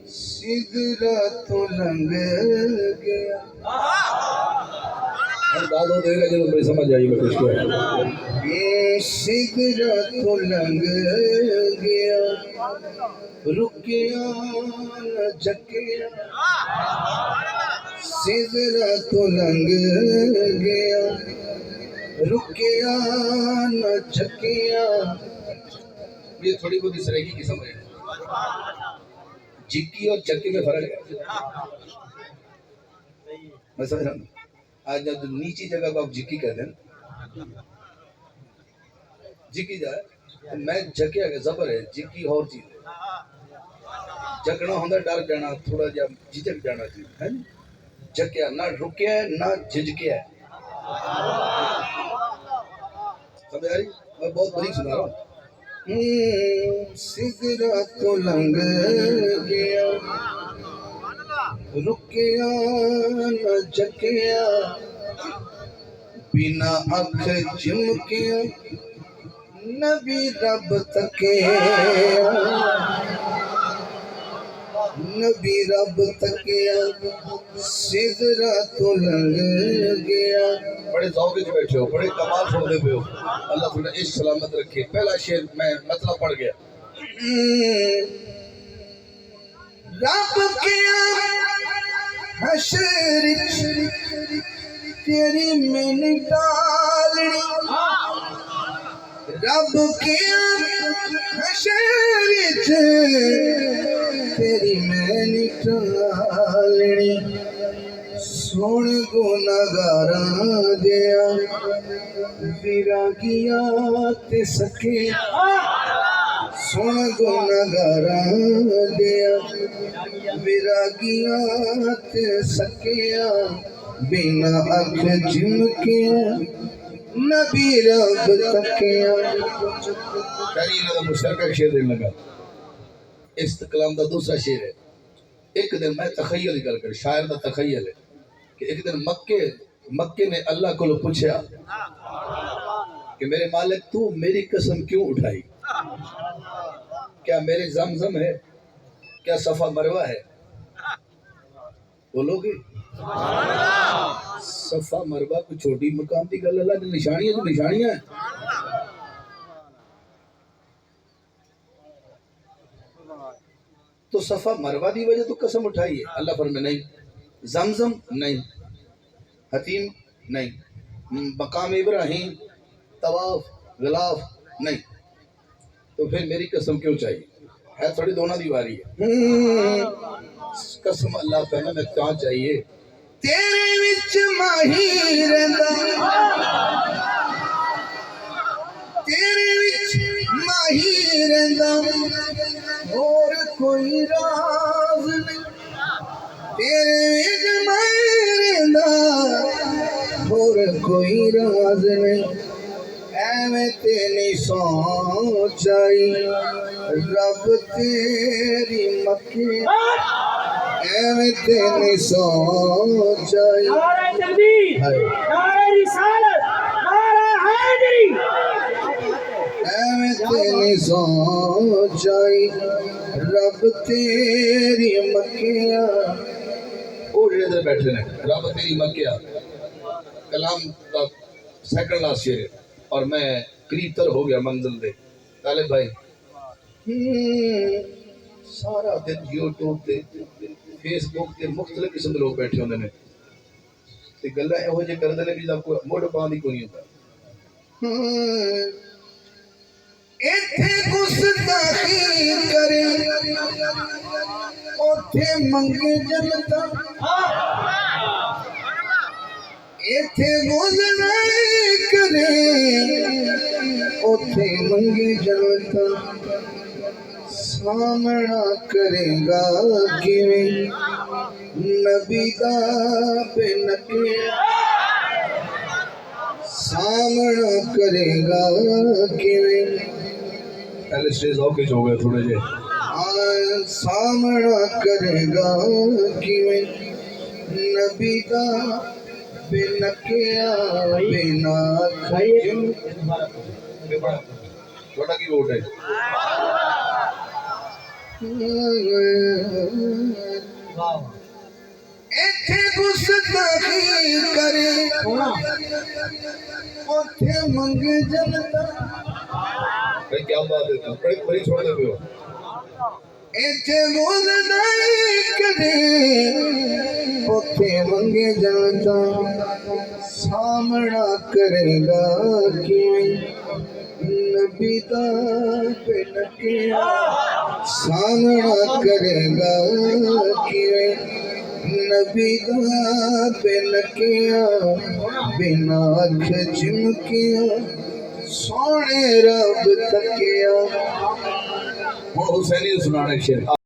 सिदरा तो लंघ गया। दादो देगा जब मेरी समझ आएगी कुछ क्या। ये सिदरा तो लंघ गया, रुकिया न झकिया। सिदरा तो लंघ गया, रुकिया न झकिया। ये थोड़ी बहुत इस रहेगी की समझ। जिक्की और चक्की में फर्क है। मैं समझ रहा हूँ। आज जब नीची जगह को आप जिक्की कहते हैं, जिक्की जाए तो मैं झकिया के जबर है। जिक्की और चीज है। झकना होता डर जाना, थोड़ा जा झिझक जाना चीज है। झकिया ना रुकिया है ना झिझकिया है। समझ आ रही? मैं बहुत बड़ी सुना रहा हूँ। सिदरा तो लंघ गया, रुकिया न झकिया। बिना अख चिमकिया नबी रब तकिया। नबी रब तकिया, सिदरा तो लंघ गया। बड़े ज़ौक़ से बैठे हो, बड़े कमाल सुनते पे हो। अल्लाह तुम्हें इस सलामत रखे। पहला शेर मैं मतलब पढ़ गया। रब किया हशर तेरी मैंने डालनी। रब किया हशर तेरी मैंने डालनी। सुन गुनाहगारा दिया विरागिया ते सके। सुन गुनाहगारा दिया विरागिया ते सकिया। बिना अख झिमकिया नबी रब तकिया। मुशतरका शेर देने लगा। इस कलाम का दूसरा शेर है। एक दिन मैं तखय्युल गल कर, शायर का तखय्युल है कि एक दिन मक्के ने अल्लाह को पूछा कि मेरे मालिक तू मेरी कसम क्यों उठाई? क्या मेरे जमजम है? क्या सफा मरवा है? बोलोगे? सफा मरवा कोई छोटी मकाम की गल? अल्लाह ने निशानियां तो निशानियां है। तो सफा मरवा की वजह तो कसम उठाई है। अल्लाह फरमाए नहीं, जमजम नहीं, हतीम नहीं, मकाम इब्राहिम, तवाफ, गिलाफ नहीं। तो फिर मेरी कसम क्यों चाहिए? है थोड़ी दोनों दीवारी है। कसम अल्लाह कहना मैं क्या चाहिए? तेरे विच माही रहंदा, तेरे विच माही रहंदा, और कोई राज नहीं। तेरे विच माही रहंदा, और कोई राज नहीं। एवें तेरी सोचाई रब तेरी मक्के। एवें तेरी सोचाई नारे तकबीर, नारे रिसालत, नारे हैदरी। एवें तेरी सोचाई रब तेरी मक्किया। वो इधर बैठे ने रब तेरी मक्किया। कलाम का सेकंड लास्ट शेर है और मैं करीब तर हो गया मंजिल दे। तालिब भाई सारा दिन यूट्यूब ते फेसबुक ते मुख्तलिफ किस्म के लोग बैठे होंगे ने ते गल्लां इहो जे करदे ने जिदा कोई मुड़ पां दी कोई नहीं होता। इत्थे गुस्ताखी करे ओथे मंगे जनता। इत्थे गुस्ताखी करे ओथे मंगे जनता। सामना करेगा किवें नबी दा बेनके। सामना करेगा किवें। पहले स्टेज ऑफ हो गए थोड़े जे। सामना करेगा किवें नबी दा बेनकिया बिना खैम। थोड़ा की वोट है। इथे गुस्ताखी करे उथे मंगे जनता। भाई क्या बात है, तुम बड़ी बड़ी छोड़ दे हो। इथे गुस्ताखी करे उथे मंगे जनता, सामना करेगा क्यों नबी दा पे नकिया, सामना करेगा क्यों नबी दा पे नकिया, बिना अख चिमकिया सोने रब तकिया। हुसैनी सुनाने शेर।